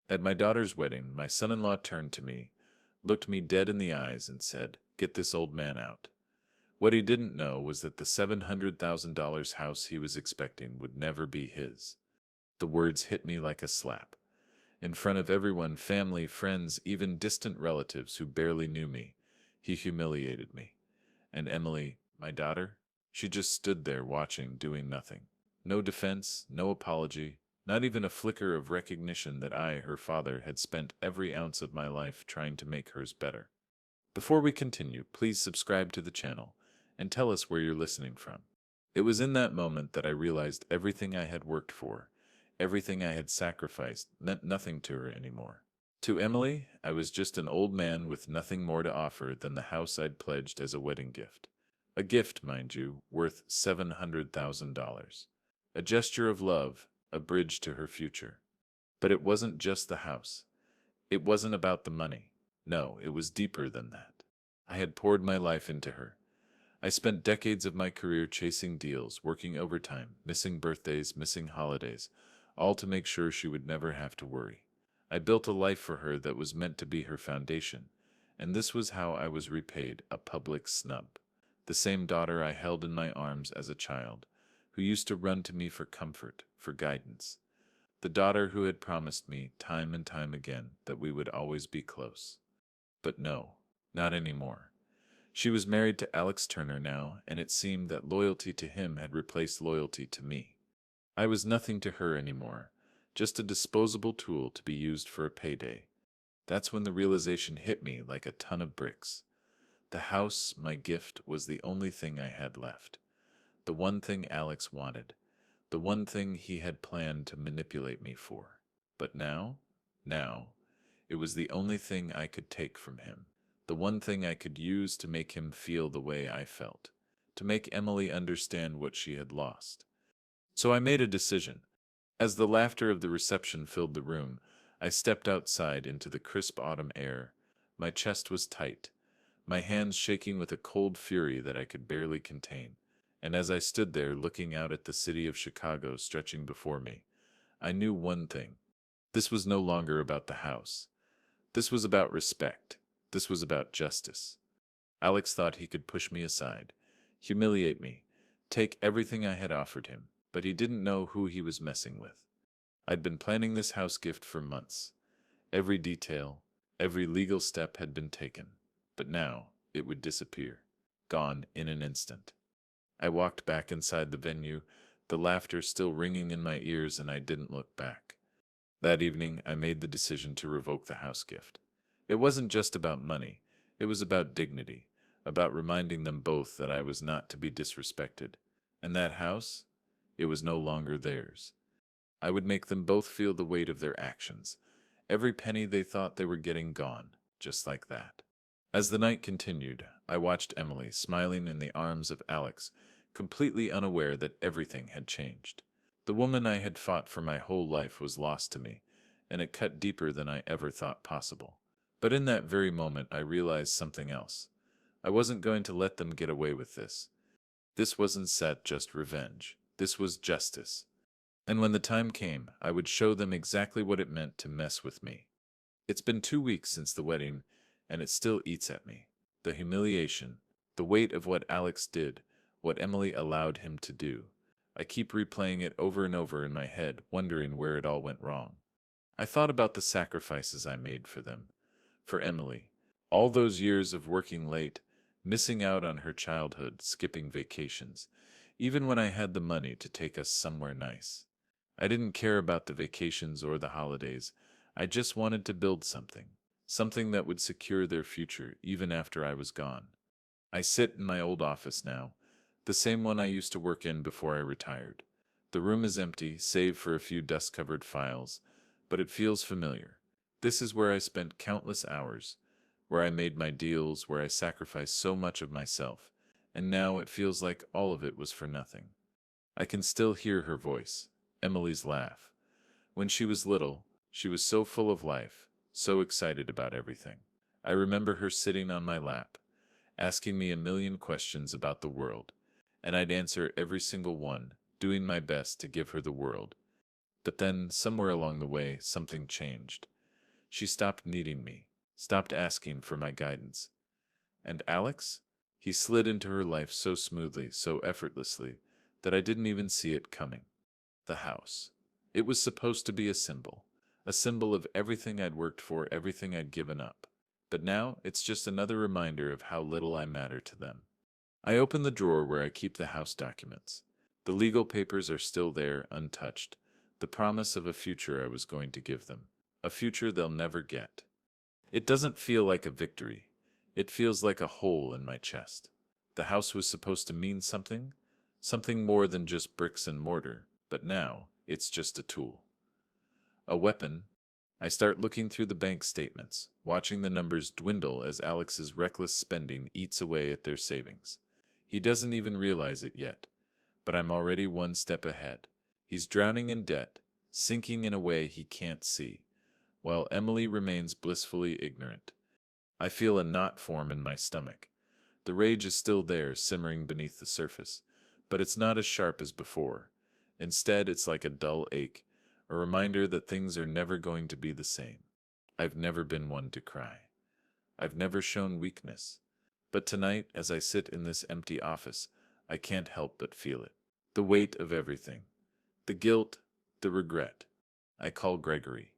At my daughter's wedding, my son-in-law turned to me, looked me dead in the eyes, and said, "Get this old man out." What he didn't know was that the $700,000 house he was expecting would never be his. The words hit me like a slap. In front of everyone, family, friends, even distant relatives who barely knew me, he humiliated me. And Emily, my daughter, she just stood there watching, doing nothing. No defense, no apology, not even a flicker of recognition that I, her father, had spent every ounce of my life trying to make hers better. Before we continue, please subscribe to the channel and tell us where you're listening from. It was in that moment that I realized everything I had worked for, everything I had sacrificed, meant nothing to her anymore. To Emily, I was just an old man with nothing more to offer than the house I'd pledged as a wedding gift. A gift, mind you, worth $700,000. A gesture of love, a bridge to her future. But it wasn't just the house. It wasn't about the money. No, it was deeper than that. I had poured my life into her. I spent decades of my career chasing deals, working overtime, missing birthdays, missing holidays, all to make sure she would never have to worry. I built a life for her that was meant to be her foundation, and this was how I was repaid: a public snub. The same daughter I held in my arms as a child, who used to run to me for comfort, for guidance. The daughter who had promised me time and time again that we would always be close. But no, not anymore. She was married to Alex Turner now, and it seemed that loyalty to him had replaced loyalty to me. I was nothing to her anymore, just a disposable tool to be used for a payday. That's when the realization hit me like a ton of bricks. The house, my gift, was the only thing I had left. The one thing Alex wanted. The one thing he had planned to manipulate me for. But now, it was the only thing I could take from him. The one thing I could use to make him feel the way I felt. To make Emily understand what she had lost. So I made a decision. As the laughter of the reception filled the room, I stepped outside into the crisp autumn air. My chest was tight, my hands shaking with a cold fury that I could barely contain. And as I stood there looking out at the city of Chicago stretching before me, I knew one thing. This was no longer about the house. This was about respect. This was about justice. Alex thought he could push me aside, humiliate me, take everything I had offered him, but he didn't know who he was messing with. I'd been planning this house gift for months. Every detail, every legal step had been taken, but now it would disappear, gone in an instant. I walked back inside the venue, the laughter still ringing in my ears, and I didn't look back. That evening, I made the decision to revoke the house gift. It wasn't just about money, it was about dignity, about reminding them both that I was not to be disrespected. And that house? It was no longer theirs. I would make them both feel the weight of their actions, every penny they thought they were getting gone, just like that. As the night continued, I watched Emily smiling in the arms of Alex, completely unaware that everything had changed. The woman I had fought for my whole life was lost to me, and it cut deeper than I ever thought possible. But in that very moment, I realized something else. I wasn't going to let them get away with this. This wasn't set just revenge. This was justice. And when the time came, I would show them exactly what it meant to mess with me. It's been 2 weeks since the wedding, and it still eats at me. The humiliation, the weight of what Alex did, what Emily allowed him to do. I keep replaying it over and over in my head, wondering where it all went wrong. I thought about the sacrifices I made for them, for Emily. All those years of working late, missing out on her childhood, skipping vacations, even when I had the money to take us somewhere nice. I didn't care about the vacations or the holidays. I just wanted to build something, something that would secure their future even after I was gone. I sit in my old office now, the same one I used to work in before I retired. The room is empty, save for a few dust-covered files, but it feels familiar. This is where I spent countless hours, where I made my deals, where I sacrificed so much of myself, and now it feels like all of it was for nothing. I can still hear her voice, Emily's laugh. When she was little, she was so full of life, so excited about everything. I remember her sitting on my lap, asking me a million questions about the world, and I'd answer every single one, doing my best to give her the world. But then, somewhere along the way, something changed. She stopped needing me, stopped asking for my guidance. And Alex? He slid into her life so smoothly, so effortlessly, that I didn't even see it coming. The house. It was supposed to be a symbol of everything I'd worked for, everything I'd given up. But now it's just another reminder of how little I matter to them. I open the drawer where I keep the house documents. The legal papers are still there, untouched. The promise of a future I was going to give them. A future they'll never get. It doesn't feel like a victory. It feels like a hole in my chest. The house was supposed to mean something, something more than just bricks and mortar, but now it's just a tool. A weapon. I start looking through the bank statements, watching the numbers dwindle as Alex's reckless spending eats away at their savings. He doesn't even realize it yet, but I'm already one step ahead. He's drowning in debt, sinking in a way he can't see, while Emily remains blissfully ignorant. I feel a knot form in my stomach. The rage is still there, simmering beneath the surface, but it's not as sharp as before. Instead, it's like a dull ache, a reminder that things are never going to be the same. I've never been one to cry. I've never shown weakness. But tonight, as I sit in this empty office, I can't help but feel it. The weight of everything. The guilt, the regret. I call Gregory.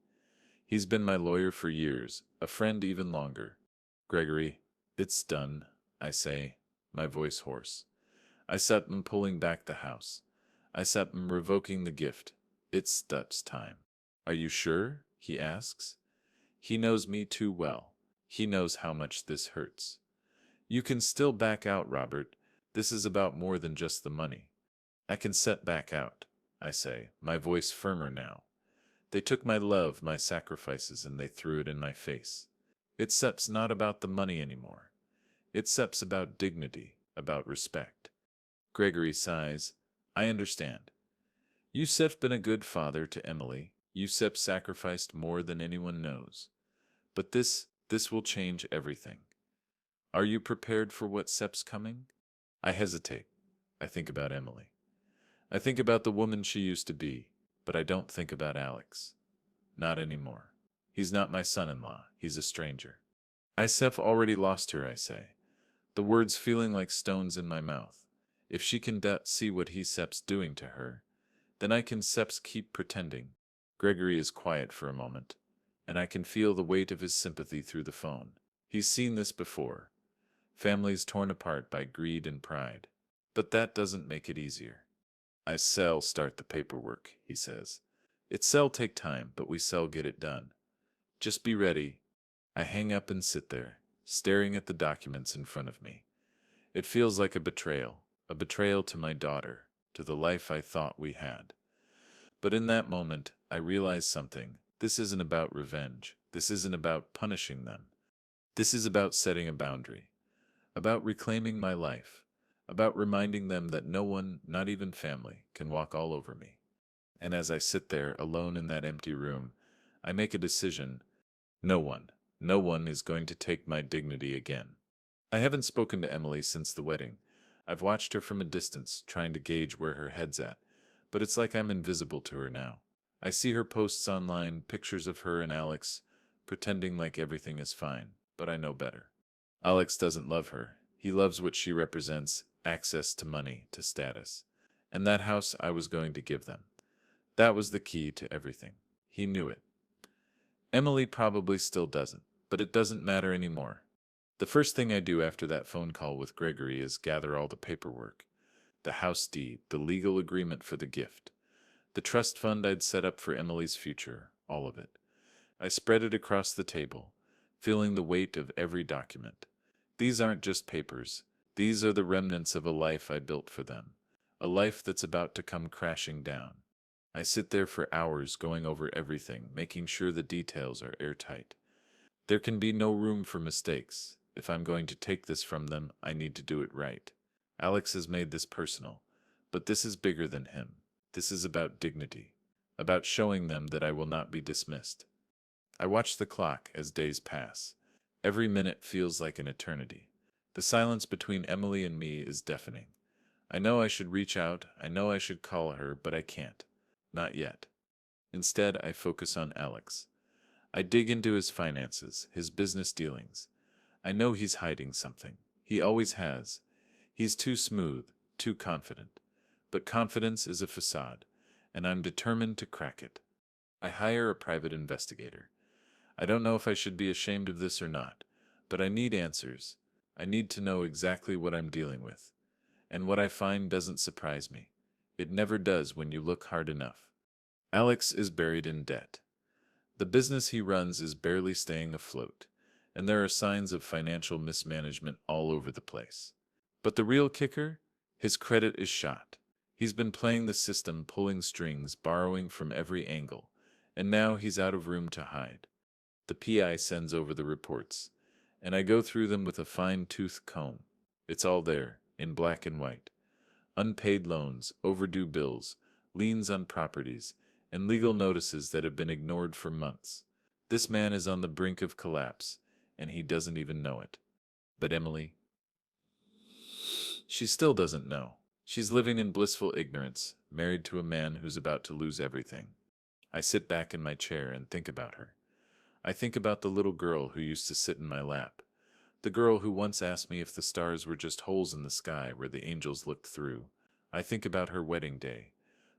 He's been my lawyer for years, a friend even longer. Gregory, it's done, I say, my voice hoarse. I set him pulling back the house. I set him revoking the gift. It's Dut's time. Are you sure? He asks. He knows me too well. He knows how much this hurts. You can still back out, Robert. This is about more than just the money. I can set back out, I say, my voice firmer now. They took my love, my sacrifices, and they threw it in my face. It's not about the money anymore. It's about dignity, about respect. Gregory sighs. I understand. Yusef's been a good father to Emily. Yusef sacrificed more than anyone knows. But this will change everything. Are you prepared for what Sep's coming? I hesitate. I think about Emily. I think about the woman she used to be, but I don't think about Alex. Not anymore. He's not my son-in-law. He's a stranger. Isef already lost her, I say, the words feeling like stones in my mouth. If she can see what he Sep's doing to her, then I can Seps keep pretending. Gregory is quiet for a moment, and I can feel the weight of his sympathy through the phone. He's seen this before. Families torn apart by greed and pride. But that doesn't make it easier. I sell start the paperwork, he says. It sell take time, but we sell get it done. Just be ready. I hang up and sit there, staring at the documents in front of me. It feels like a betrayal to my daughter, to the life I thought we had. But in that moment, I realize something. This isn't about revenge. This isn't about punishing them. This is about setting a boundary, about reclaiming my life, about reminding them that no one, not even family, can walk all over me. And as I sit there alone in that empty room, I make a decision. No one, no one is going to take my dignity again. I haven't spoken to Emily since the wedding. I've watched her from a distance, trying to gauge where her head's at, but it's like I'm invisible to her now. I see her posts online, pictures of her and Alex, pretending like everything is fine, but I know better. Alex doesn't love her. He loves what she represents, access to money, to status. And that house I was going to give them. That was the key to everything. He knew it. Emily probably still doesn't, but it doesn't matter anymore. The first thing I do after that phone call with Gregory is gather all the paperwork. The house deed, the legal agreement for the gift, the trust fund I'd set up for Emily's future, all of it. I spread it across the table, feeling the weight of every document. These aren't just papers. These are the remnants of a life I built for them, a life that's about to come crashing down. I sit there for hours going over everything, making sure the details are airtight. There can be no room for mistakes. If I'm going to take this from them, I need to do it right. Alex has made this personal, but this is bigger than him. This is about dignity, about showing them that I will not be dismissed. I watch the clock as days pass. Every minute feels like an eternity. The silence between Emily and me is deafening. I know I should reach out, I know I should call her, but I can't. Not yet. Instead, I focus on Alex. I dig into his finances, his business dealings. I know he's hiding something. He always has. He's too smooth, too confident. But confidence is a facade, and I'm determined to crack it. I hire a private investigator. I don't know if I should be ashamed of this or not, but I need answers. I need to know exactly what I'm dealing with. And what I find doesn't surprise me. It never does when you look hard enough. Alex is buried in debt. The business he runs is barely staying afloat, and there are signs of financial mismanagement all over the place. But the real kicker? His credit is shot. He's been playing the system, pulling strings, borrowing from every angle, and now he's out of room to hide. The PI sends over the reports, and I go through them with a fine-tooth comb. It's all there, in black and white. Unpaid loans, overdue bills, liens on properties, and legal notices that have been ignored for months. This man is on the brink of collapse, and he doesn't even know it. But Emily, she still doesn't know. She's living in blissful ignorance, married to a man who's about to lose everything. I sit back in my chair and think about her. I think about the little girl who used to sit in my lap. The girl who once asked me if the stars were just holes in the sky where the angels looked through. I think about her wedding day.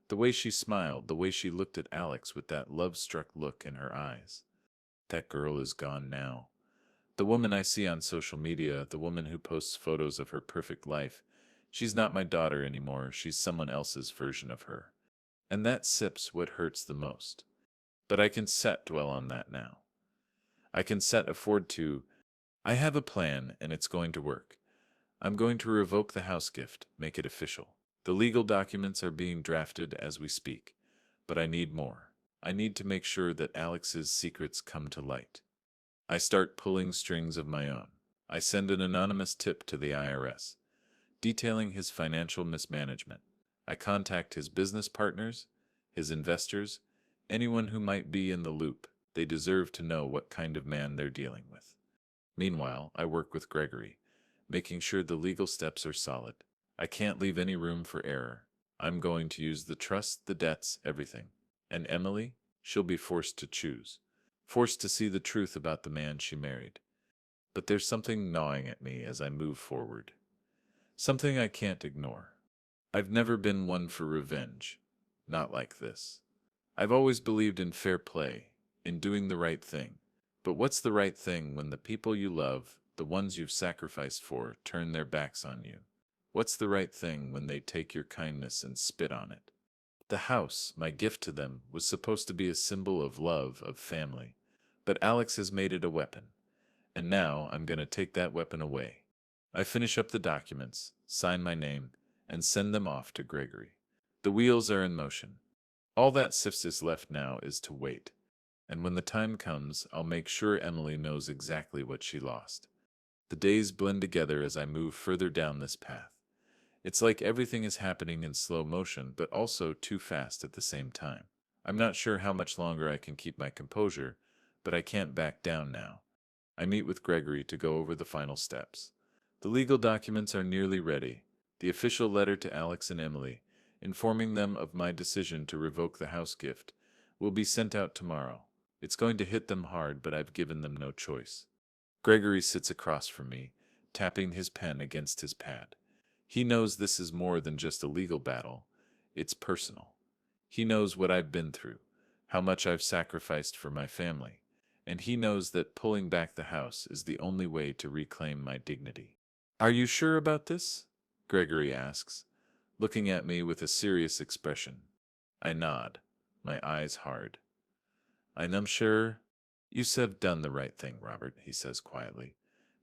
The way she smiled, the way she looked at Alex with that love-struck look in her eyes. That girl is gone now. The woman I see on social media, the woman who posts photos of her perfect life, she's not my daughter anymore, she's someone else's version of her. And that sips what hurts the most. But I can set dwell on that now. I can set afford to. I have a plan, and it's going to work. I'm going to revoke the house gift, make it official. The legal documents are being drafted as we speak. But I need more. I need to make sure that Alex's secrets come to light. I start pulling strings of my own. I send an anonymous tip to the IRS, detailing his financial mismanagement. I contact his business partners, his investors, anyone who might be in the loop. They deserve to know what kind of man they're dealing with. Meanwhile, I work with Gregory, making sure the legal steps are solid. I can't leave any room for error. I'm going to use the trust, the debts, everything. And Emily, she'll be forced to choose. Forced to see the truth about the man she married. But there's something gnawing at me as I move forward. Something I can't ignore. I've never been one for revenge. Not like this. I've always believed in fair play, in doing the right thing. But what's the right thing when the people you love, the ones you've sacrificed for, turn their backs on you? What's the right thing when they take your kindness and spit on it? The house, my gift to them, was supposed to be a symbol of love, of family. But Alex has made it a weapon. And now I'm going to take that weapon away. I finish up the documents, sign my name, and send them off to Gregory. The wheels are in motion. All that Sifs is left now is to wait. And when the time comes, I'll make sure Emily knows exactly what she lost. The days blend together as I move further down this path. It's like everything is happening in slow motion, but also too fast at the same time. I'm not sure how much longer I can keep my composure, but I can't back down now. I meet with Gregory to go over the final steps. The legal documents are nearly ready. The official letter to Alex and Emily, informing them of my decision to revoke the house gift, will be sent out tomorrow. It's going to hit them hard, but I've given them no choice. Gregory sits across from me, tapping his pen against his pad. He knows this is more than just a legal battle. It's personal. He knows what I've been through, how much I've sacrificed for my family, and he knows that pulling back the house is the only way to reclaim my dignity. Are you sure about this? Gregory asks, looking at me with a serious expression. I nod, my eyes hard. I'm sure. You have done the right thing, Robert, he says quietly.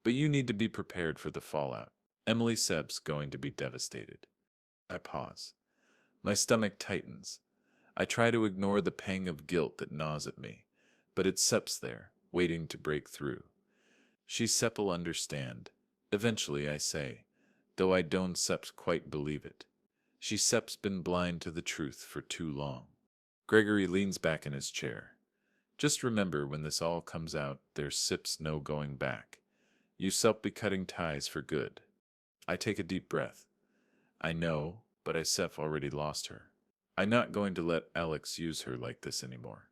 But you need to be prepared for the fallout. Emily Seb's going to be devastated. I pause. My stomach tightens. I try to ignore the pang of guilt that gnaws at me, but it Sep's there, waiting to break through. Sep'll understand. Eventually, I say, though I don't Sep's quite believe it. Sep's been blind to the truth for too long. Gregory leans back in his chair. Just remember, when this all comes out, there's Sep's no going back. You Sep be cutting ties for good. I take a deep breath. I know, but I Sep already lost her. I'm not going to let Alex use her like this anymore.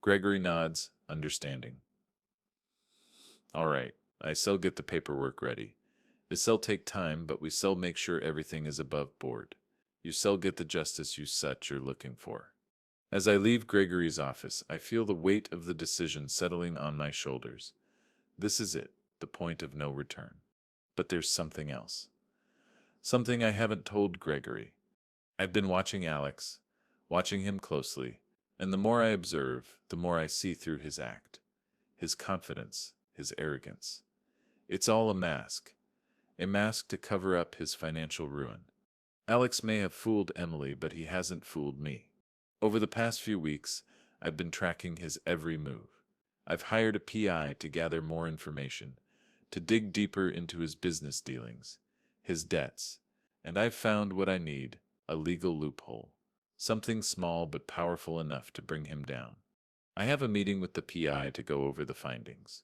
Gregory nods, understanding. All right, I shall get the paperwork ready. It shall take time, but we shall make sure everything is above board. You shall get the justice you such you're looking for. As I leave Gregory's office, I feel the weight of the decision settling on my shoulders. This is it, the point of no return. But there's something else. Something I haven't told Gregory. I've been watching Alex, watching him closely, and the more I observe, the more I see through his act, his confidence, his arrogance. It's all a mask to cover up his financial ruin. Alex may have fooled Emily, but he hasn't fooled me. Over the past few weeks, I've been tracking his every move. I've hired a PI to gather more information, to dig deeper into his business dealings, his debts, and I've found what I need, a legal loophole. Something small but powerful enough to bring him down. I have a meeting with the PI to go over the findings.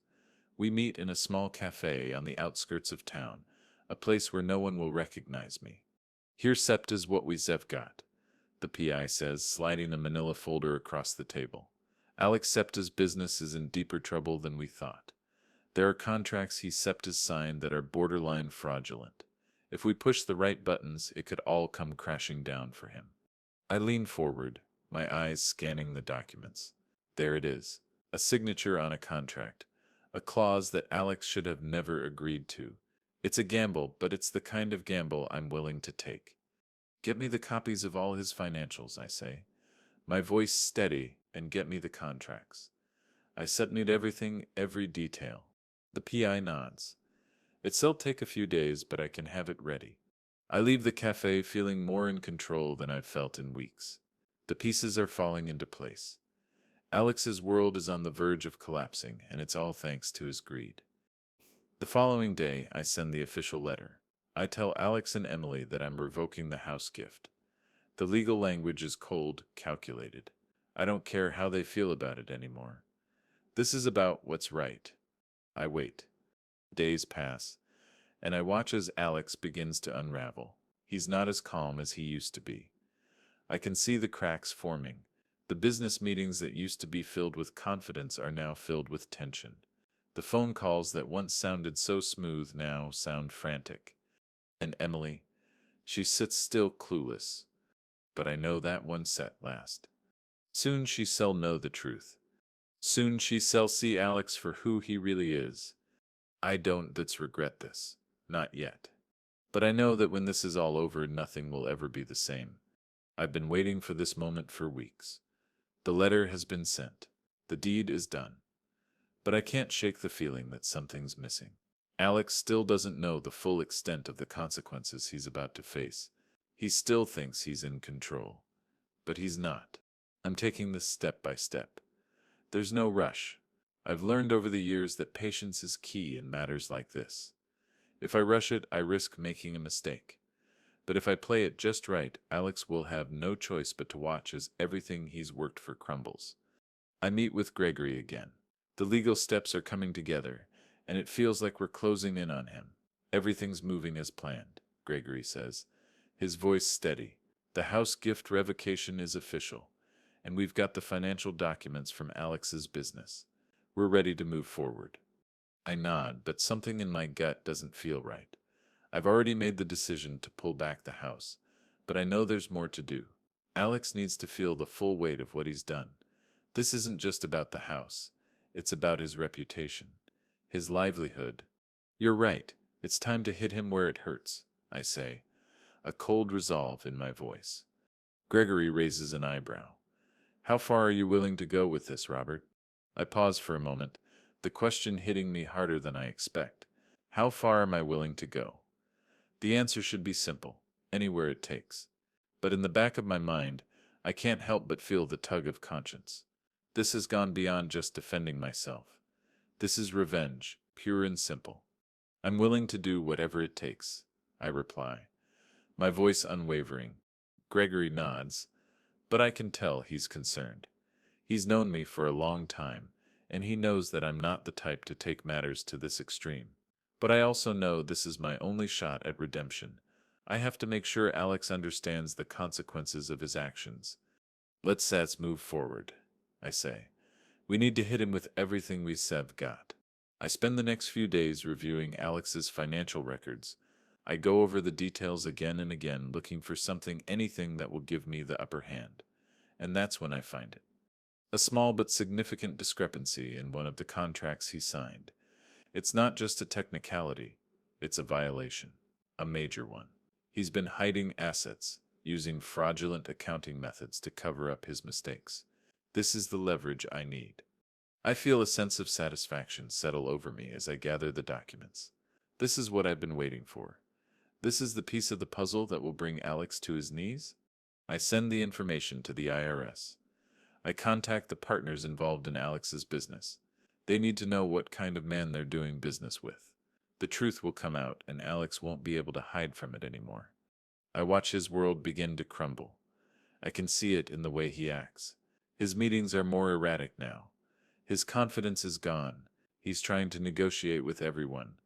We meet in a small cafe on the outskirts of town, a place where no one will recognize me. Here Septa's what we've got, the PI says, sliding a manila folder across the table. Alex Septa's business is in deeper trouble than we thought. There are contracts he Septa's signed that are borderline fraudulent. If we push the right buttons, it could all come crashing down for him. I lean forward, my eyes scanning the documents. There it is, a signature on a contract, a clause that Alex should have never agreed to. It's a gamble, but it's the kind of gamble I'm willing to take. Get me the copies of all his financials, I say, my voice steady, and get me the contracts. I submit everything, every detail. The PI nods. It'll take a few days, but I can have it ready. I leave the cafe feeling more in control than I've felt in weeks. The pieces are falling into place. Alex's world is on the verge of collapsing, and it's all thanks to his greed. The following day, I send the official letter. I tell Alex and Emily that I'm revoking the house gift. The legal language is cold, calculated. I don't care how they feel about it anymore. This is about what's right. I wait. Days pass, and I watch as Alex begins to unravel. He's not as calm as he used to be. I can see the cracks forming. The business meetings that used to be filled with confidence are now filled with tension. The phone calls that once sounded so smooth now sound frantic. And Emily, she sits still clueless. But I know that won't set last. Soon she shall know the truth. Soon she shall see Alex for who he really is. I don't that's regret this. Not yet. But I know that when this is all over, nothing will ever be the same. I've been waiting for this moment for weeks. The letter has been sent. The deed is done. But I can't shake the feeling that something's missing. Alex still doesn't know the full extent of the consequences he's about to face. He still thinks he's in control. But he's not. I'm taking this step by step. There's no rush. I've learned over the years that patience is key in matters like this. If I rush it, I risk making a mistake. But if I play it just right, Alex will have no choice but to watch as everything he's worked for crumbles. I meet with Gregory again. The legal steps are coming together, and it feels like we're closing in on him. Everything's moving as planned, Gregory says, his voice steady. The house gift revocation is official, and we've got the financial documents from Alex's business. We're ready to move forward. I nod, but something in my gut doesn't feel right. I've already made the decision to pull back the house, but I know there's more to do. Alex needs to feel the full weight of what he's done. This isn't just about the house. It's about his reputation, his livelihood. You're right. It's time to hit him where it hurts, I say, a cold resolve in my voice. Gregory raises an eyebrow. How far are you willing to go with this, Robert? I pause for a moment, the question hitting me harder than I expect. How far am I willing to go? The answer should be simple, anywhere it takes. But in the back of my mind, I can't help but feel the tug of conscience. This has gone beyond just defending myself. This is revenge, pure and simple. I'm willing to do whatever it takes, I reply, my voice unwavering. Gregory nods, but I can tell he's concerned. He's known me for a long time, and he knows that I'm not the type to take matters to this extreme. But I also know this is my only shot at redemption. I have to make sure Alex understands the consequences of his actions. Let's move forward, I say. We need to hit him with everything we Sev got. I spend the next few days reviewing Alex's financial records. I go over the details again and again, looking for something, anything that will give me the upper hand. And that's when I find it. A small but significant discrepancy in one of the contracts he signed. It's not just a technicality, it's a violation. A major one. He's been hiding assets, using fraudulent accounting methods to cover up his mistakes. This is the leverage I need. I feel a sense of satisfaction settle over me as I gather the documents. This is what I've been waiting for. This is the piece of the puzzle that will bring Alex to his knees. I send the information to the IRS. I contact the partners involved in Alex's business. They need to know what kind of man they're doing business with. The truth will come out, and Alex won't be able to hide from it anymore. I watch his world begin to crumble. I can see it in the way he acts. His meetings are more erratic now. His confidence is gone. He's trying to negotiate with everyone,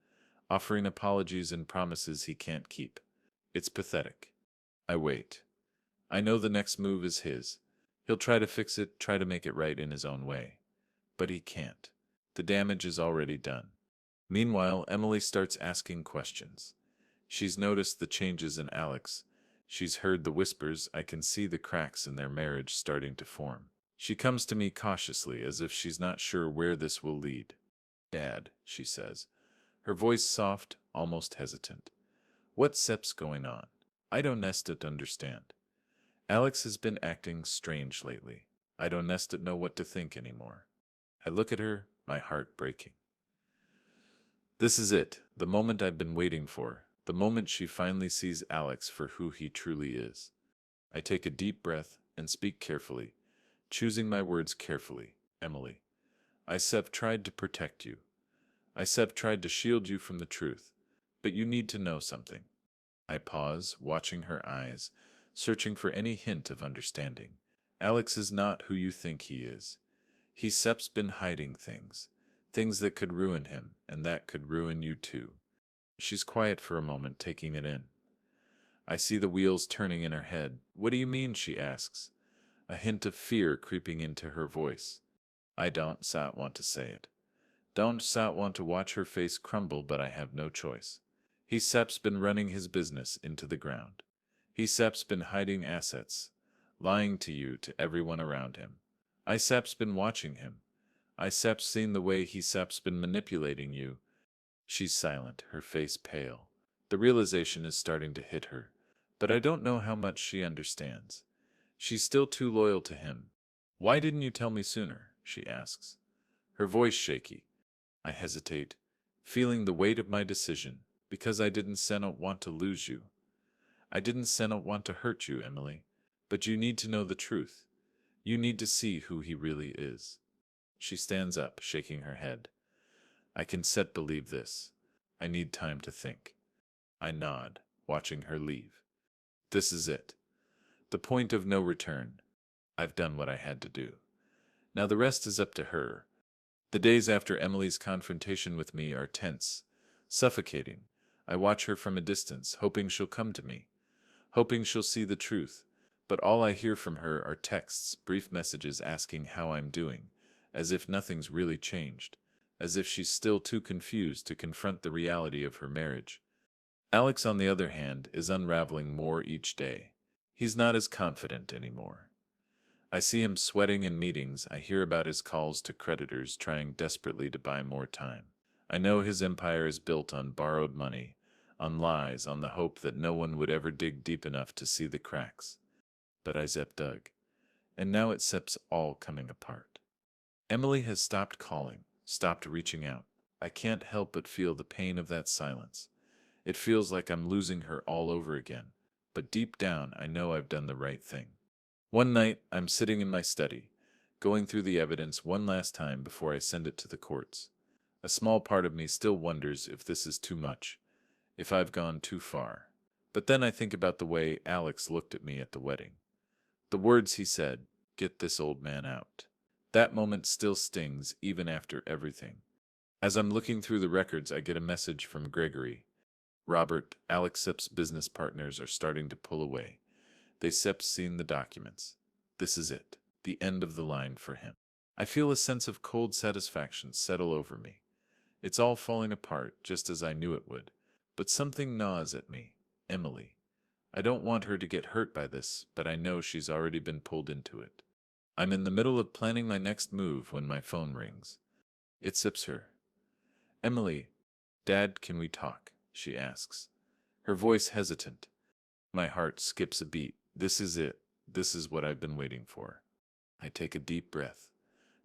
offering apologies and promises he can't keep. It's pathetic. I wait. I know the next move is his. He'll try to fix it, try to make it right in his own way. But he can't. The damage is already done. Meanwhile, Emily starts asking questions. She's noticed the changes in Alex. She's heard the whispers. I can see the cracks in their marriage starting to form. She comes to me cautiously, as if she's not sure where this will lead. "Dad," she says, her voice soft, almost hesitant. "What's Sep's going on? I don't understand. Alex has been acting strange lately. I don't know what to think anymore." I look at her, my heart breaking. This is it, the moment I've been waiting for, the moment she finally sees Alex for who he truly is. I take a deep breath and speak carefully, choosing my words carefully. "Emily, I've tried to protect you. I've tried to shield you from the truth, but you need to know something." I pause, watching her eyes, searching for any hint of understanding. "Alex is not who you think he is. He's been hiding things, things that could ruin him, and that could ruin you too." She's quiet for a moment, taking it in. I see the wheels turning in her head. "What do you mean?" she asks, a hint of fear creeping into her voice. I don't want to say it. Don't want to watch her face crumble, but I have no choice. He's been running his business into the ground. He's been hiding assets, lying to you, to everyone around him. I've been watching him. I've seen the way he's been manipulating you." She's silent, her face pale. The realization is starting to hit her, but I don't know how much she understands. She's still too loyal to him. "Why didn't you tell me sooner?" she asks, her voice shaky. I hesitate, feeling the weight of my decision, because I didn't want to lose you. I didn't want to hurt you, Emily, but you need to know the truth. You need to see who he really is. She stands up, shaking her head. "I can believe this. I need time to think." I nod, watching her leave. This is it. The point of no return. I've done what I had to do. Now the rest is up to her. The days after Emily's confrontation with me are tense, suffocating. I watch her from a distance, hoping she'll come to me, hoping she'll see the truth. But all I hear from her are texts, brief messages asking how I'm doing, as if nothing's really changed, as if she's still too confused to confront the reality of her marriage. Alex, on the other hand, is unraveling more each day. He's not as confident anymore. I see him sweating in meetings. I hear about his calls to creditors, trying desperately to buy more time. I know his empire is built on borrowed money, on lies, on the hope that no one would ever dig deep enough to see the cracks. But I dug, and now it's all coming apart. Emily has stopped calling, stopped reaching out. I can't help but feel the pain of that silence. It feels like I'm losing her all over again, but deep down I know I've done the right thing. One night, I'm sitting in my study, going through the evidence one last time before I send it to the courts. A small part of me still wonders if this is too much, if I've gone too far. But then I think about the way Alex looked at me at the wedding. The words he said, "Get this old man out." That moment still stings, even after everything. As I'm looking through the records, I get a message from Gregory. "Robert, Alex's business partners are starting to pull away. They've seen the documents. This is it, the end of the line for him." I feel a sense of cold satisfaction settle over me. It's all falling apart just as I knew it would. But something gnaws at me. Emily. I don't want her to get hurt by this, but I know she's already been pulled into it. I'm in the middle of planning my next move when my phone rings. It sips her. Emily, Dad, can we talk? She asks. Her voice hesitant. My heart skips a beat. This is it. This is what I've been waiting for. I take a deep breath,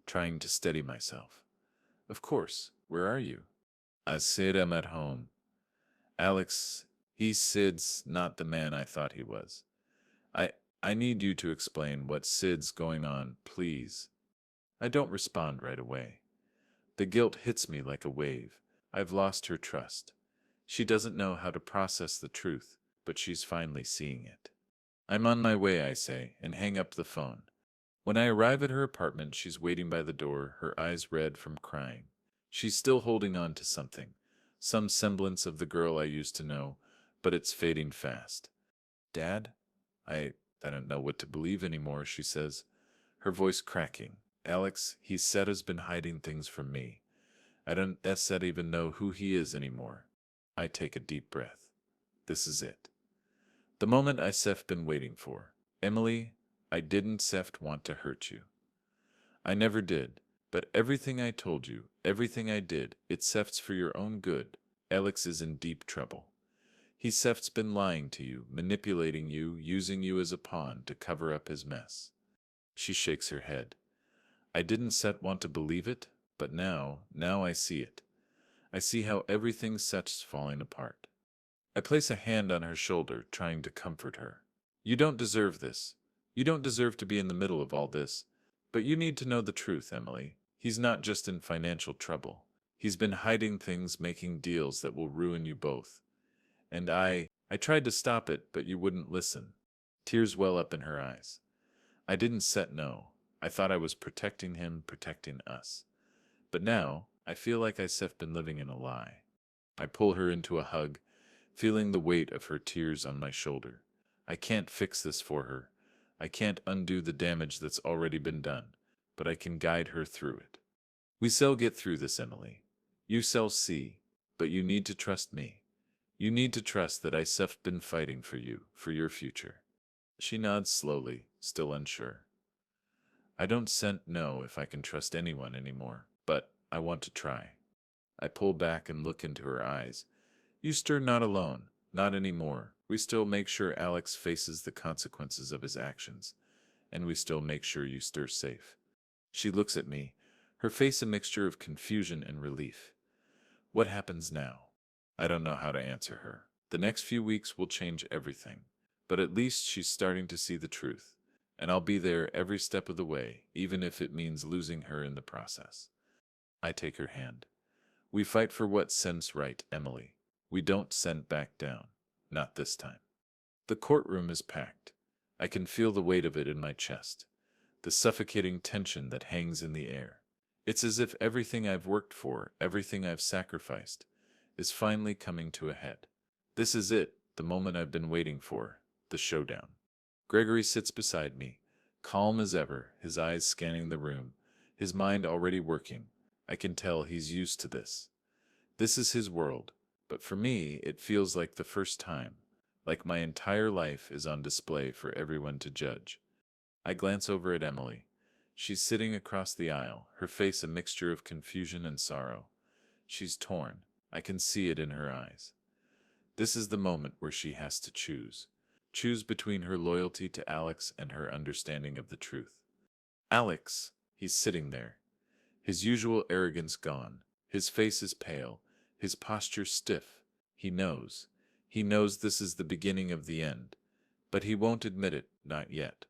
trying to steady myself. Of course. Where are you? I said I'm at home. Alex, Sid's not the man I thought he was. I I need you to explain what Sid's going on, please. I don't respond right away. The guilt hits me like a wave. I've lost her trust. She doesn't know how to process the truth, but she's finally seeing it. I'm on my way, I say, and hang up the phone. When I arrive at her apartment, she's waiting by the door, her eyes red from crying. She's still holding on to something, some semblance of the girl I used to know, but it's fading fast. Dad? I don't know what to believe anymore, she says, her voice cracking. Alex, he said has been hiding things from me. I don't said even know who he is anymore. I take a deep breath. This is it. The moment I Seth been waiting for. Emily, I didn't Seth want to hurt you. I never did, but everything I told you, everything I did, it Seth's for your own good. Alex is in deep trouble. He Seth's been lying to you, manipulating you, using you as a pawn to cover up his mess. She shakes her head. I didn't Seth want to believe it, but now I see it. I see how everything Seth's falling apart. I place a hand on her shoulder, trying to comfort her. You don't deserve this. You don't deserve to be in the middle of all this. But you need to know the truth, Emily. He's not just in financial trouble. He's been hiding things, making deals that will ruin you both. And I tried to stop it, but you wouldn't listen. Tears well up in her eyes. I didn't set no. I thought I was protecting him, protecting us. But now, I feel like I've been living in a lie. I pull her into a hug, feeling the weight of her tears on my shoulder. I can't fix this for her. I can't undo the damage that's already been done, but I can guide her through it. We shall get through this, Emily. You shall see, but you need to trust me. You need to trust that I've been fighting for you, for your future. She nods slowly, still unsure. I don't know if I can trust anyone anymore, but I want to try. I pull back and look into her eyes. You stir not alone, not anymore. We still make sure Alex faces the consequences of his actions, and we still make sure you stir safe. She looks at me, her face a mixture of confusion and relief. What happens now? I don't know how to answer her. The next few weeks will change everything, but at least she's starting to see the truth, and I'll be there every step of the way, even if it means losing her in the process. I take her hand. We fight for what sends right, Emily. We don't send back down. Not this time. The courtroom is packed. I can feel the weight of it in my chest, the suffocating tension that hangs in the air. It's as if everything I've worked for, everything I've sacrificed, is finally coming to a head. This is it, the moment I've been waiting for, the showdown. Gregory sits beside me, calm as ever, his eyes scanning the room, his mind already working. I can tell he's used to this. This is his world, but for me, it feels like the first time, like my entire life is on display for everyone to judge. I glance over at Emily. She's sitting across the aisle, her face a mixture of confusion and sorrow. She's torn. I can see it in her eyes. This is the moment where she has to choose. Choose between her loyalty to Alex and her understanding of the truth. Alex, he's sitting there, his usual arrogance gone. His face is pale, his posture stiff. He knows. He knows this is the beginning of the end. But he won't admit it, not yet.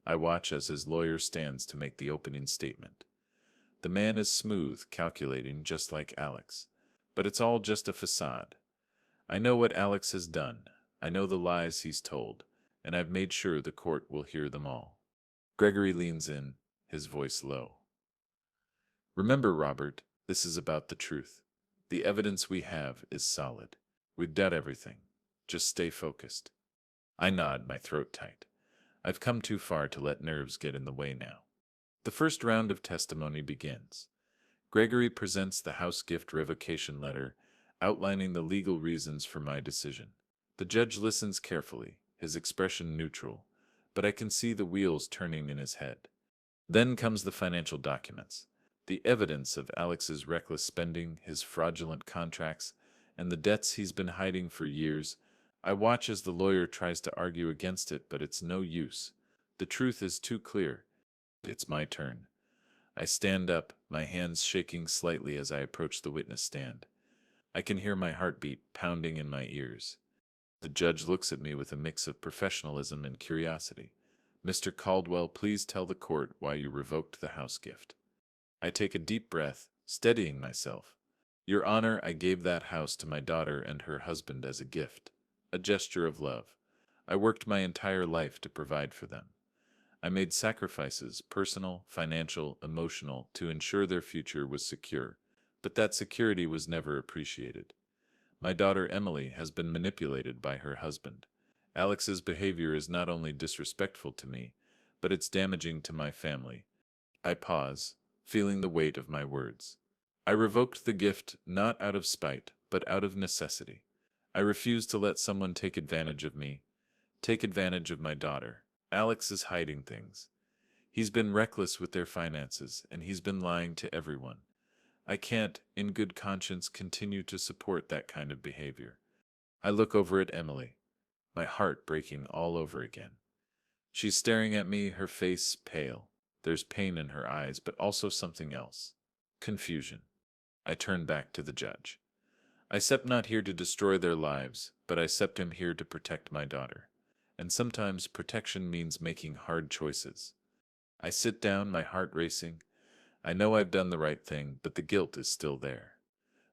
I watch as his lawyer stands to make the opening statement. The man is smooth, calculating, just like Alex. But it's all just a facade. I know what Alex has done. I know the lies he's told, and I've made sure the court will hear them all. Gregory leans in, his voice low. Remember, Robert, this is about the truth. The evidence we have is solid. We've done everything. Just stay focused. I nod, my throat tight. I've come too far to let nerves get in the way now. The first round of testimony begins. Gregory presents the house gift revocation letter, outlining the legal reasons for my decision. The judge listens carefully, his expression neutral, but I can see the wheels turning in his head. Then comes the financial documents, the evidence of Alex's reckless spending, his fraudulent contracts, and the debts he's been hiding for years. I watch as the lawyer tries to argue against it, but it's no use. The truth is too clear. It's my turn. I stand up, my hands shaking slightly as I approach the witness stand. I can hear my heartbeat pounding in my ears. The judge looks at me with a mix of professionalism and curiosity. "Mr. Caldwell, please tell the court why you revoked the house gift." I take a deep breath, steadying myself. "Your Honor, I gave that house to my daughter and her husband as a gift, a gesture of love. I worked my entire life to provide for them. I made sacrifices, personal, financial, emotional, to ensure their future was secure, but that security was never appreciated. My daughter Emily has been manipulated by her husband. Alex's behavior is not only disrespectful to me, but it's damaging to my family." I pause, feeling the weight of my words. "I revoked the gift not out of spite, but out of necessity. I refuse to let someone take advantage of me, take advantage of my daughter. Alex is hiding things. He's been reckless with their finances, and he's been lying to everyone. I can't, in good conscience, continue to support that kind of behavior." I look over at Emily, my heart breaking all over again. She's staring at me, her face pale. There's pain in her eyes, but also something else. Confusion. I turn back to the judge. "I step not here to destroy their lives, but I stepped him here to protect my daughter. And sometimes protection means making hard choices." I sit down, my heart racing. I know I've done the right thing, but the guilt is still there.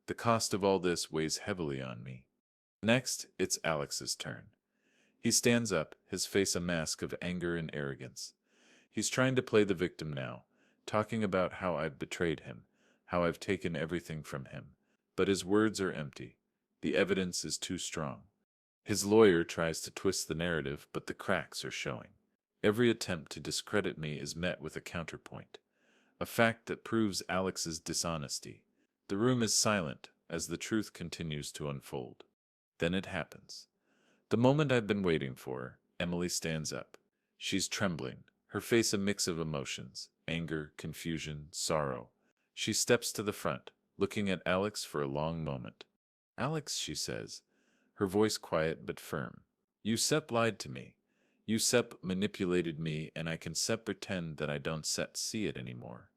The cost of all this weighs heavily on me. Next, it's Alex's turn. He stands up, his face a mask of anger and arrogance. He's trying to play the victim now, talking about how I've betrayed him, how I've taken everything from him. But his words are empty. The evidence is too strong. His lawyer tries to twist the narrative, but the cracks are showing. Every attempt to discredit me is met with a counterpoint, a fact that proves Alex's dishonesty. The room is silent as the truth continues to unfold. Then it happens. The moment I've been waiting for, Emily stands up. She's trembling, her face a mix of emotions, anger, confusion, sorrow. She steps to the front, looking at Alex for a long moment. "Alex," she says, her voice quiet but firm, "you Sep lied to me. You Sep manipulated me, and I can Sep pretend that I don't Sep see it anymore.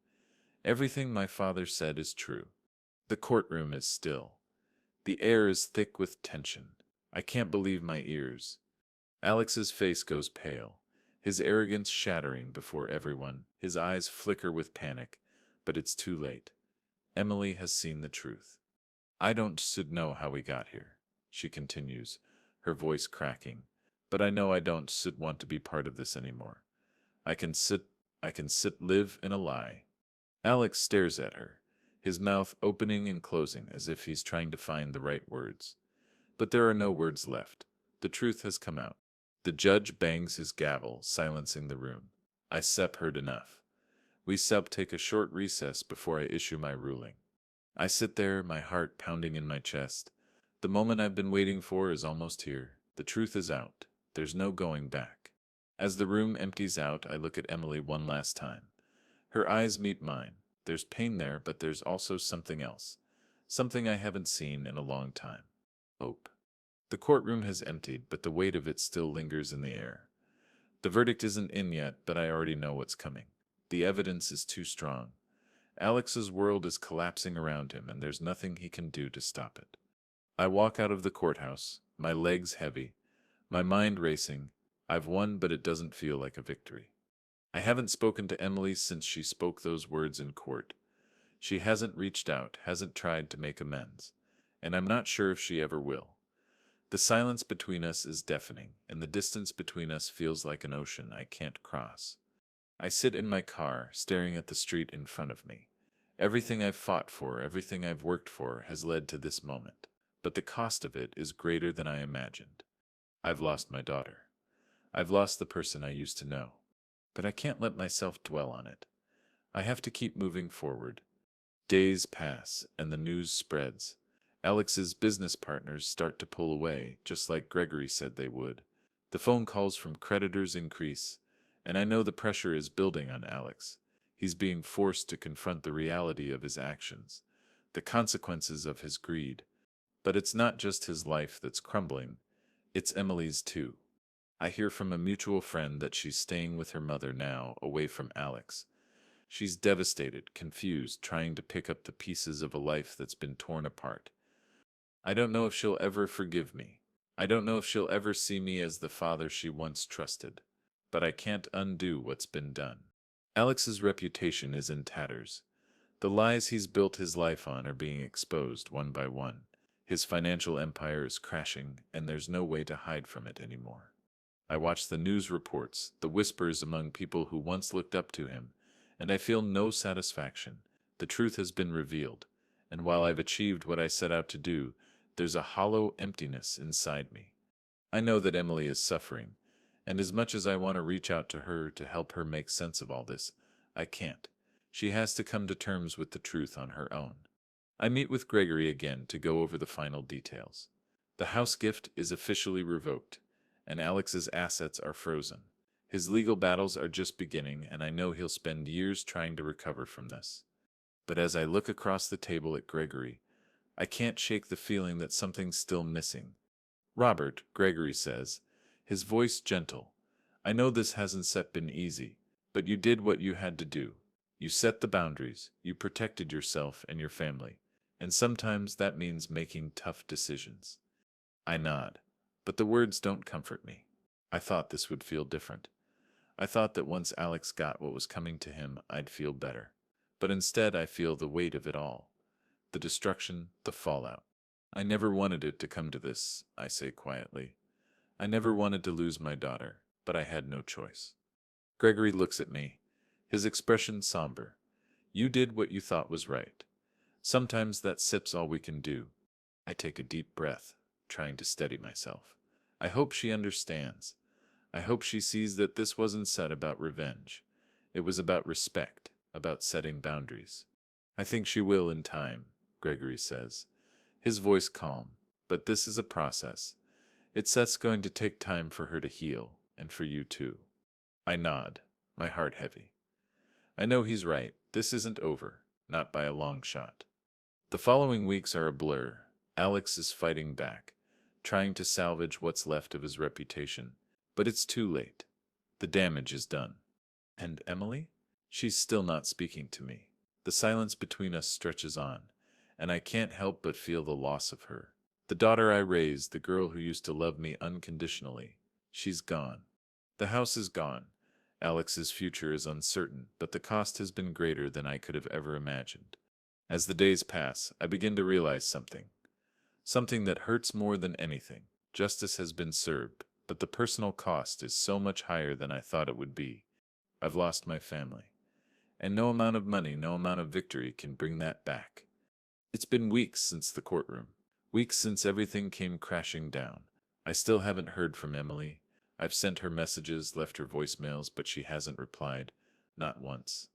Everything my father said is true." The courtroom is still. The air is thick with tension. I can't believe my ears. Alex's face goes pale, his arrogance shattering before everyone. His eyes flicker with panic, but it's too late. Emily has seen the truth. "I don't should know how we got here," she continues, her voice cracking, "but I know I don't should want to be part of this anymore. I can sit live in a lie." Alex stares at her, his mouth opening and closing as if he's trying to find the right words. But there are no words left. The truth has come out. The judge bangs his gavel, silencing the room. I Sep heard enough. We Sep take a short recess before I issue my ruling. I sit there, my heart pounding in my chest. The moment I've been waiting for is almost here. The truth is out. There's no going back. As the room empties out, I look at Emily one last time. Her eyes meet mine. There's pain there, but there's also something else. Something I haven't seen in a long time. Hope. The courtroom has emptied, but the weight of it still lingers in the air. The verdict isn't in yet, but I already know what's coming. The evidence is too strong. Alex's world is collapsing around him, and there's nothing he can do to stop it. I walk out of the courthouse, my legs heavy, my mind racing. I've won, but it doesn't feel like a victory. I haven't spoken to Emily since she spoke those words in court. She hasn't reached out, hasn't tried to make amends, and I'm not sure if she ever will. The silence between us is deafening, and the distance between us feels like an ocean I can't cross. I sit in my car, staring at the street in front of me. Everything I've fought for, everything I've worked for, has led to this moment, but the cost of it is greater than I imagined. I've lost my daughter. I've lost the person I used to know. But I can't let myself dwell on it. I have to keep moving forward. Days pass, and the news spreads. Alex's business partners start to pull away, just like Gregory said they would. The phone calls from creditors increase, and I know the pressure is building on Alex. He's being forced to confront the reality of his actions, the consequences of his greed. But it's not just his life that's crumbling, it's Emily's too. I hear from a mutual friend that she's staying with her mother now, away from Alex. She's devastated, confused, trying to pick up the pieces of a life that's been torn apart. I don't know if she'll ever forgive me. I don't know if she'll ever see me as the father she once trusted. But I can't undo what's been done. Alex's reputation is in tatters. The lies he's built his life on are being exposed one by one. His financial empire is crashing, and there's no way to hide from it anymore. I watch the news reports, the whispers among people who once looked up to him, and I feel no satisfaction. The truth has been revealed, and while I've achieved what I set out to do, there's a hollow emptiness inside me. I know that Emily is suffering, and as much as I want to reach out to her to help her make sense of all this, I can't. She has to come to terms with the truth on her own. I meet with Gregory again to go over the final details. The house gift is officially revoked, and Alex's assets are frozen. His legal battles are just beginning, and I know he'll spend years trying to recover from this. But as I look across the table at Gregory, I can't shake the feeling that something's still missing. Robert, Gregory says, his voice gentle, I know this hasn't been easy, but you did what you had to do. You set the boundaries, you protected yourself and your family, and sometimes that means making tough decisions. I nod, but the words don't comfort me. I thought this would feel different. I thought that once Alex got what was coming to him, I'd feel better. But instead I feel the weight of it all. The destruction, the fallout. I never wanted it to come to this, I say quietly. I never wanted to lose my daughter, but I had no choice. Gregory looks at me, his expression somber. You did what you thought was right. Sometimes that's all we can do. I take a deep breath, trying to steady myself. I hope she understands. I hope she sees that this wasn't said about revenge. It was about respect, about setting boundaries. I think she will in time, Gregory says, his voice calm. But this is a process. It's going to take time for her to heal, and for you too. I nod, my heart heavy. I know he's right. This isn't over, not by a long shot. The following weeks are a blur. Alex is fighting back, trying to salvage what's left of his reputation. But it's too late. The damage is done. And Emily? She's still not speaking to me. The silence between us stretches on, and I can't help but feel the loss of her. The daughter I raised, the girl who used to love me unconditionally, she's gone. The house is gone. Alex's future is uncertain, but the cost has been greater than I could have ever imagined. As the days pass, I begin to realize something. Something that hurts more than anything. Justice has been served, but the personal cost is so much higher than I thought it would be. I've lost my family. And no amount of money, no amount of victory can bring that back. It's been weeks since the courtroom. Weeks since everything came crashing down. I still haven't heard from Emily. I've sent her messages, left her voicemails, but she hasn't replied. Not once.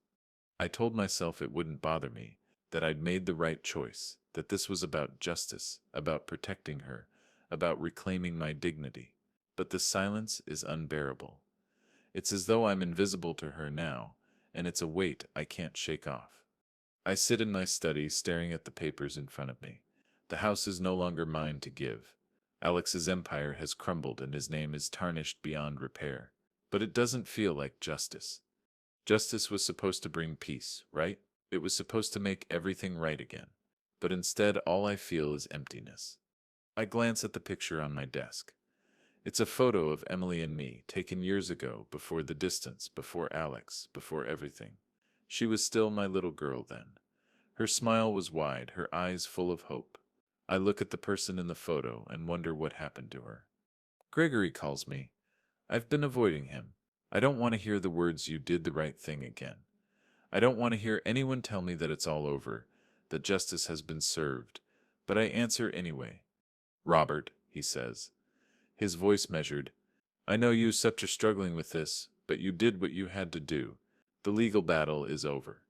I told myself it wouldn't bother me, that I'd made the right choice, that this was about justice, about protecting her, about reclaiming my dignity. But the silence is unbearable. It's as though I'm invisible to her now, and it's a weight I can't shake off. I sit in my study, staring at the papers in front of me. The house is no longer mine to give. Alex's empire has crumbled and his name is tarnished beyond repair. But it doesn't feel like justice. Justice was supposed to bring peace, right? It was supposed to make everything right again. But instead, all I feel is emptiness. I glance at the picture on my desk. It's a photo of Emily and me, taken years ago, before the distance, before Alex, before everything. She was still my little girl then. Her smile was wide, her eyes full of hope. I look at the person in the photo and wonder what happened to her. Gregory calls me. I've been avoiding him. I don't want to hear the words "you did the right thing" again. I don't want to hear anyone tell me that it's all over, that justice has been served. But I answer anyway. Robert, he says, his voice measured. I know you are struggling with this, but you did what you had to do. The legal battle is over.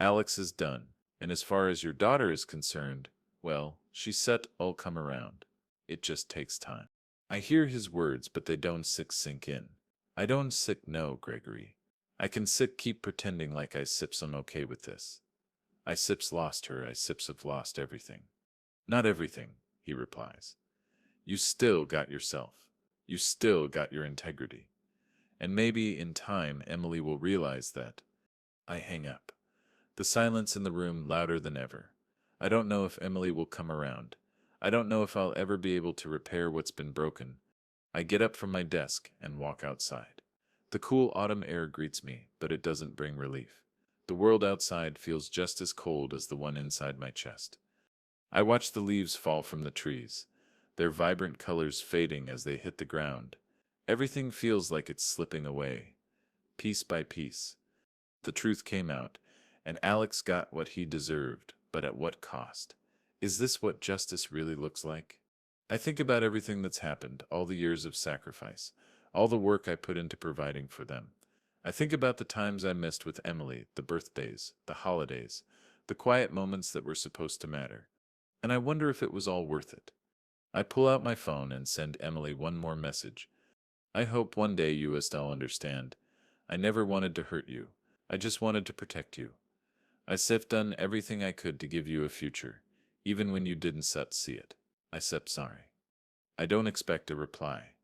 Alex is done, and as far as your daughter is concerned, well, she said I'll come around. It just takes time. I hear his words, but they don't sink in. I don't sick no, Gregory. I can sick keep pretending like I sips I'm okay with this. I sips lost her, I sips have lost everything. Not everything, he replies. You still got yourself. You still got your integrity. And maybe in time Emily will realize that. I hang up. The silence in the room louder than ever. I don't know if Emily will come around. I don't know if I'll ever be able to repair what's been broken. I get up from my desk and walk outside. The cool autumn air greets me, but it doesn't bring relief. The world outside feels just as cold as the one inside my chest. I watch the leaves fall from the trees, their vibrant colors fading as they hit the ground. Everything feels like it's slipping away, piece by piece. The truth came out, and Alex got what he deserved, but at what cost? Is this what justice really looks like? I think about everything that's happened, all the years of sacrifice, all the work I put into providing for them. I think about the times I missed with Emily, the birthdays, the holidays, the quiet moments that were supposed to matter. And I wonder if it was all worth it. I pull out my phone and send Emily one more message. I hope one day you will still understand. I never wanted to hurt you. I just wanted to protect you. I've done everything I could to give you a future, even when you didn't see it. I'm sorry. I don't expect a reply,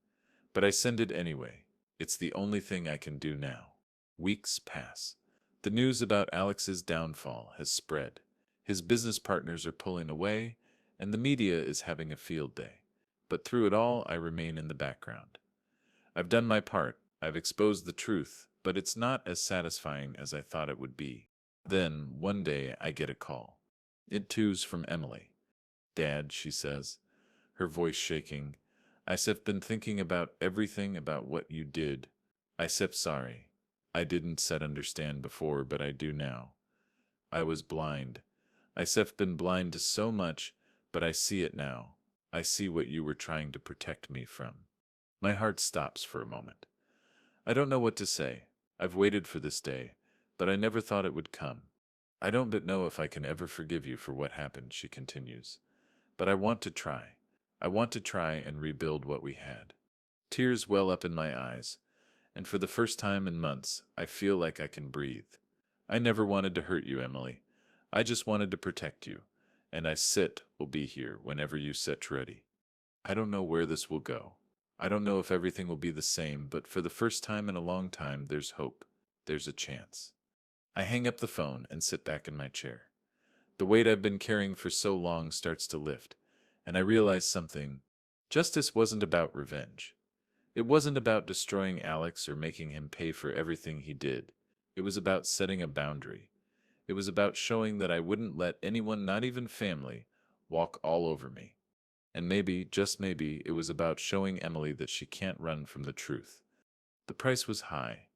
but I send it anyway. It's the only thing I can do now. Weeks pass. The news about Alex's downfall has spread. His business partners are pulling away, and the media is having a field day. But through it all, I remain in the background. I've done my part. I've exposed the truth, but it's not as satisfying as I thought it would be. Then, one day, I get a call. It too's from Emily. Dad, she says, her voice shaking. I've been thinking about everything about what you did. I'm sorry. I didn't said understand before, but I do now. I was blind. I've been blind to so much, but I see it now. I see what you were trying to protect me from. My heart stops for a moment. I don't know what to say. I've waited for this day, but I never thought it would come. I don't but know if I can ever forgive you for what happened, she continues. But I want to try. I want to try and rebuild what we had. Tears well up in my eyes, and for the first time in months, I feel like I can breathe. I never wanted to hurt you, Emily. I just wanted to protect you, and will be here whenever you sit ready. I don't know where this will go. I don't know if everything will be the same, but for the first time in a long time, there's hope. There's a chance. I hang up the phone and sit back in my chair. The weight I've been carrying for so long starts to lift, and I realize something. Justice wasn't about revenge. It wasn't about destroying Alex or making him pay for everything he did. It was about setting a boundary. It was about showing that I wouldn't let anyone, not even family, walk all over me. And maybe, just maybe, it was about showing Emily that she can't run from the truth. The price was high,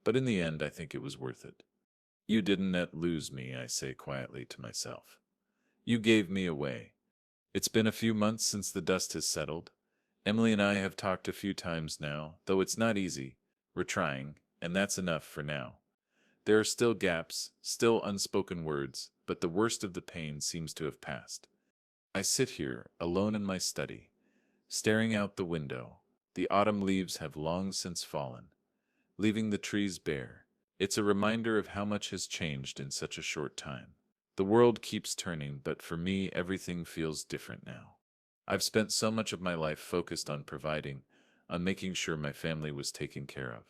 but in the end I think it was worth it. You didn't lose me, I say quietly to myself. You gave me away. It's been a few months since the dust has settled. Emily and I have talked a few times now, though it's not easy. We're trying, and that's enough for now. There are still gaps, still unspoken words, but the worst of the pain seems to have passed. I sit here, alone in my study, staring out the window. The autumn leaves have long since fallen, leaving the trees bare. It's a reminder of how much has changed in such a short time. The world keeps turning, but for me, everything feels different now. I've spent so much of my life focused on providing, on making sure my family was taken care of.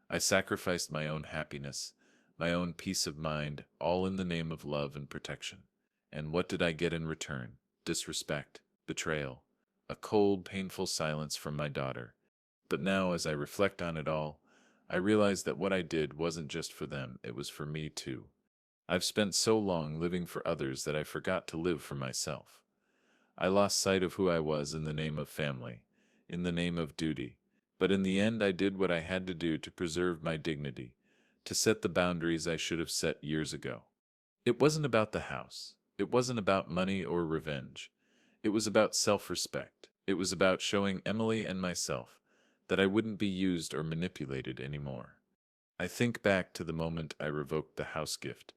I sacrificed my own happiness, my own peace of mind, all in the name of love and protection. And what did I get in return? Disrespect, betrayal, a cold, painful silence from my daughter. But now, as I reflect on it all, I realize that what I did wasn't just for them, it was for me too. I've spent so long living for others that I forgot to live for myself. I lost sight of who I was in the name of family, in the name of duty. But in the end, I did what I had to do to preserve my dignity, to set the boundaries I should have set years ago. It wasn't about the house. It wasn't about money or revenge. It was about self-respect. It was about showing Emily and myself that I wouldn't be used or manipulated anymore. I think back to the moment I revoked the house gift,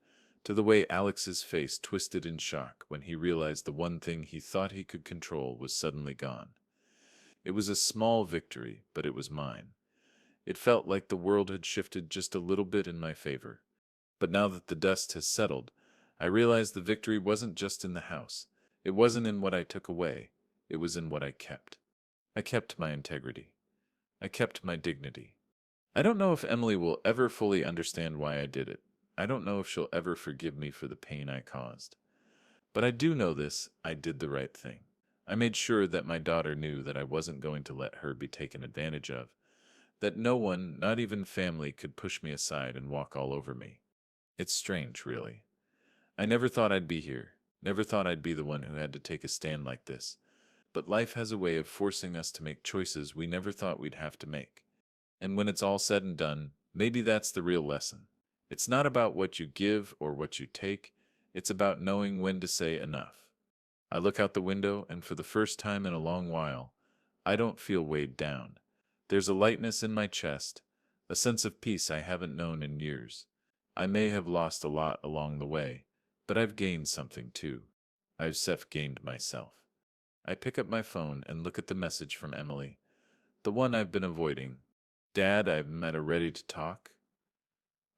to the way Alex's face twisted in shock when he realized the one thing he thought he could control was suddenly gone. It was a small victory, but it was mine. It felt like the world had shifted just a little bit in my favor. But now that the dust has settled, I realized the victory wasn't just in the house. It wasn't in what I took away. It was in what I kept. I kept my integrity. I kept my dignity. I don't know if Emily will ever fully understand why I did it. I don't know if she'll ever forgive me for the pain I caused. But I do know this: I did the right thing. I made sure that my daughter knew that I wasn't going to let her be taken advantage of, that no one, not even family, could push me aside and walk all over me. It's strange, really. I never thought I'd be here, never thought I'd be the one who had to take a stand like this. But life has a way of forcing us to make choices we never thought we'd have to make. And when it's all said and done, maybe that's the real lesson. It's not about what you give or what you take, it's about knowing when to say enough. I look out the window, and for the first time in a long while, I don't feel weighed down. There's a lightness in my chest, a sense of peace I haven't known in years. I may have lost a lot along the way, but I've gained something too. I've gained myself. I pick up my phone and look at the message from Emily, the one I've been avoiding. Dad, I've met her ready to talk.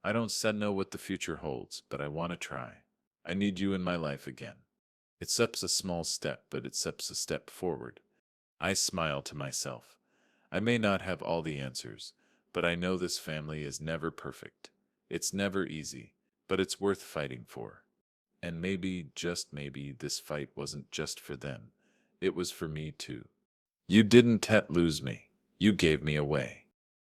I don't know what the future holds, but I want to try. I need you in my life again. It's a small step, but it's a step forward. I smile to myself. I may not have all the answers, but I know this family is never perfect. It's never easy, but it's worth fighting for. And maybe, just maybe, this fight wasn't just for them. It was for me too. You didn't lose me. You gave me away.